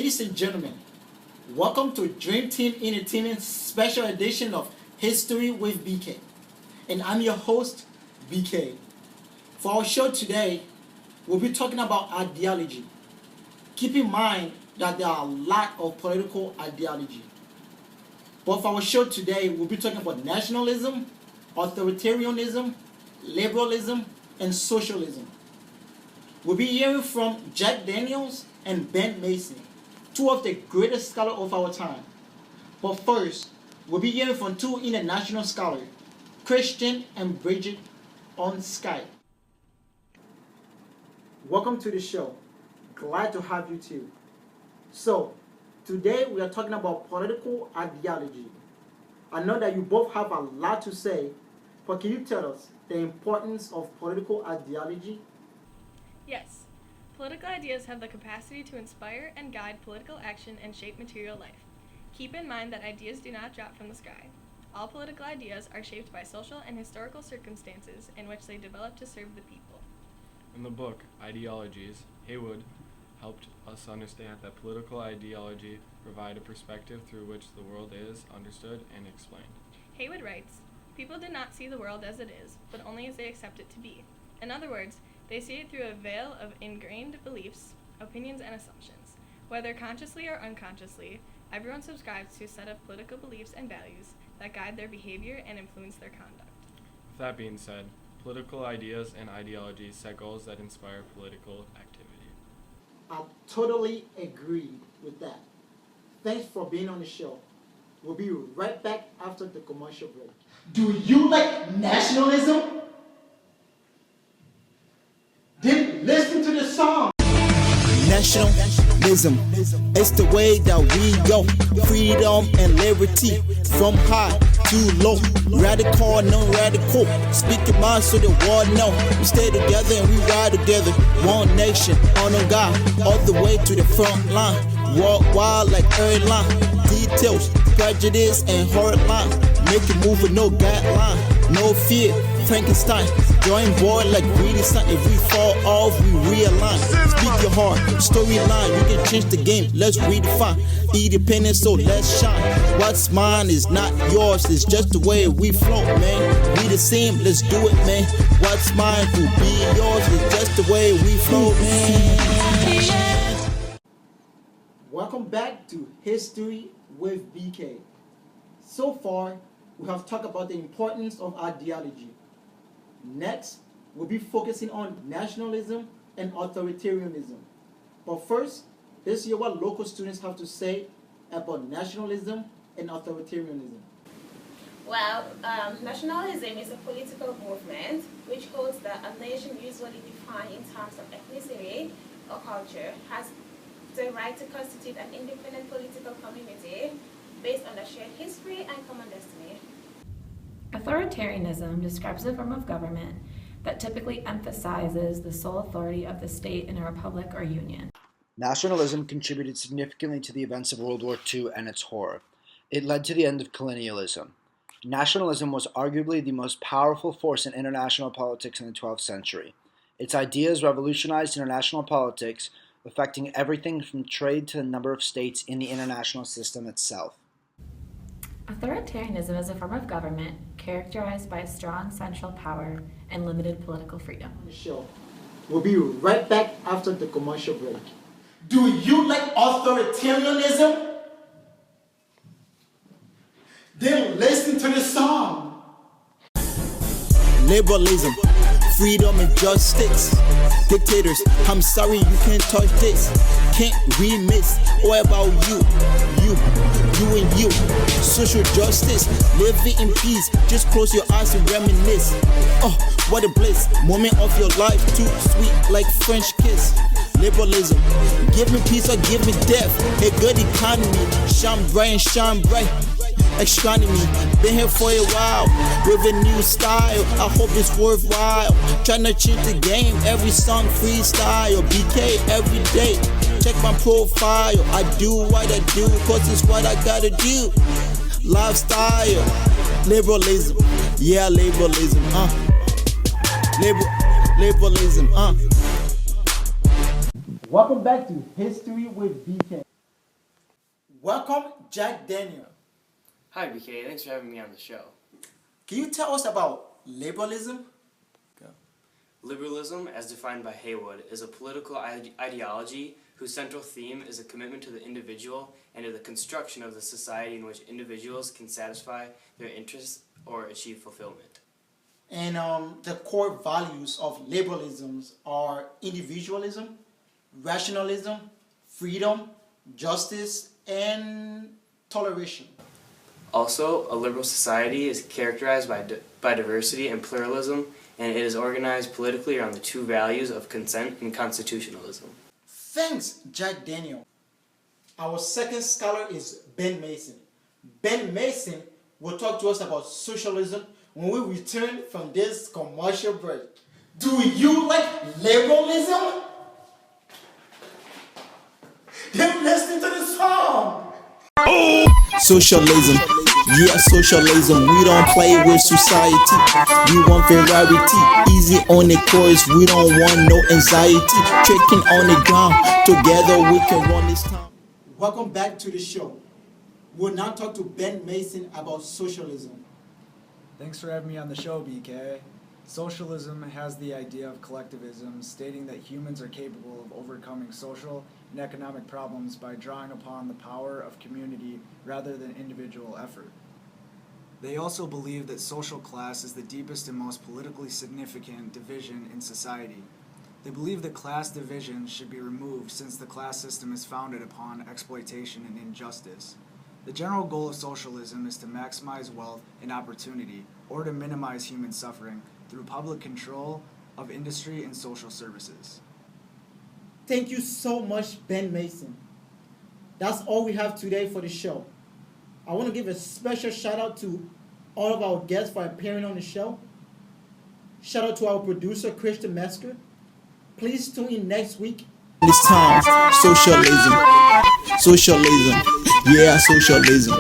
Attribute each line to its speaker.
Speaker 1: Ladies and gentlemen, welcome to Dream Team Entertainment's special edition of History with BK. And I'm your host, BK. For our show today, we'll be talking about ideology. Keep in mind that there are a lot of political ideology. But for our show today, we'll be talking about nationalism, authoritarianism, liberalism, and socialism. We'll be hearing from Jack Daniels and Ben Mason, two of the greatest scholars of our time. But first, we'll be hearing from two international scholars, Christian and Bridget, on Skype. Welcome to the show. Glad to have you too. So, today we are talking about political ideology. I know that you both have a lot to say, but can you tell us the importance of political ideology?
Speaker 2: Yes. Political ideas have the capacity to inspire and guide political action and shape material life. Keep in mind that ideas do not drop from the sky. All political ideas are shaped by social and historical circumstances in which they develop to serve the people.
Speaker 3: In the book, Ideologies, Haywood helped us understand that political ideology provide a perspective through which the world is understood and explained.
Speaker 2: Haywood writes, "People do not see the world as it is, but only as they accept it to be. In other words, they see it through a veil of ingrained beliefs, opinions, and assumptions. Whether consciously or unconsciously, everyone subscribes to a set of political beliefs and values that guide their behavior and influence their conduct."
Speaker 3: With that being said, political ideas and ideologies set goals that inspire political activity.
Speaker 1: I totally agree with that. Thanks for being on the show. We'll be right back after the commercial break. Do you like nationalism? Then listen to the song.
Speaker 4: Nationalism, it's the way that we go. Freedom and liberty, from high to low. Radical, non-radical. Speak your mind so the world know. We stay together and we ride together. One nation, honor God, all the way to the front line. Walk wild like airline. Details, prejudice, and hard line. Make a move with no guideline. No fear, Frankenstein. Join board like greedy son. If we fall off, we realign. Speak your heart, storyline. You can change the game, let's redefine. Independent, so let's shine. What's mine is not yours, it's just the way we float, man. We the same, let's do it, man. What's mine will be yours, it's just the way we float, man.
Speaker 1: Welcome back to History with BK. So far, we have talked about the importance of ideology. Next, we'll be focusing on nationalism and authoritarianism. But first, let's hear what local students have to say about nationalism and authoritarianism.
Speaker 5: Well, nationalism is a political movement which holds that a nation usually defined in terms of ethnicity or culture has the right to constitute an independent political community based on a shared history and common destiny.
Speaker 6: Authoritarianism describes a form of government that typically emphasizes the sole authority of the state in a republic or union.
Speaker 7: Nationalism contributed significantly to the events of World War II and its horror. It led to the end of colonialism. Nationalism was arguably the most powerful force in international politics in the 12th century. Its ideas revolutionized international politics, affecting everything from trade to the number of states in the international system itself.
Speaker 6: Authoritarianism is a form of government characterized by strong central power and limited political freedom.
Speaker 1: On the show. We'll be right back after the commercial break. Do you like authoritarianism? Then listen to the song.
Speaker 4: Liberalism, freedom and justice. Dictators, I'm sorry you can't touch this. Can't we miss? What about you and you? Social justice, living in peace. Just close your eyes and reminisce. Oh, what a bliss. Moment of your life, too sweet like French kiss. Liberalism, give me peace or give me death. A good economy, shine bright and shine bright. Astronomy, been here for a while with a new style. I hope it's worthwhile. Tryna change the game, every song freestyle. BK every day, check my profile. I do what I do, cause it's what I gotta do. Lifestyle, liberalism, yeah, liberalism, liberalism,
Speaker 1: Welcome back to History with BK. Welcome, Jack Daniel.
Speaker 8: Hi, BK. Thanks for having me on the show.
Speaker 1: Can you tell us about liberalism?
Speaker 8: Liberalism, as defined by Haywood, is a political ideology whose central theme is a commitment to the individual and to the construction of the society in which individuals can satisfy their interests or achieve fulfillment.
Speaker 1: And the core values of liberalism are individualism, rationalism, freedom, justice, and toleration.
Speaker 8: Also, a liberal society is characterized by diversity and pluralism, and it is organized politically around the two values of consent and constitutionalism.
Speaker 1: Thanks, Jack Daniel. Our second scholar is Ben Mason. Ben Mason will talk to us about socialism when we return from this commercial break. Do you like liberalism? Then listen to the song.
Speaker 4: Socialism, yeah, socialism. We don't play with society. We want variety, easy on the course. We don't want no anxiety. Tricking on the ground, together we can run this town.
Speaker 1: Welcome back to the show. We'll now talk to Ben Mason about socialism.
Speaker 9: Thanks for having me on the show, BK. Socialism has the idea of collectivism, stating that humans are capable of overcoming social and economic problems by drawing upon the power of community rather than individual effort. They also believe that social class is the deepest and most politically significant division in society. They believe that class division should be removed since the class system is founded upon exploitation and injustice. The general goal of socialism is to maximize wealth and opportunity, or to minimize human suffering through public control of industry and social services.
Speaker 1: Thank you so much, Ben Mason. That's all we have today for the show. I want to give a special shout out to all of our guests for appearing on the show. Shout out to our producer, Christian Mesker. Please tune in next week.
Speaker 4: This time, socialism, yeah, socialism.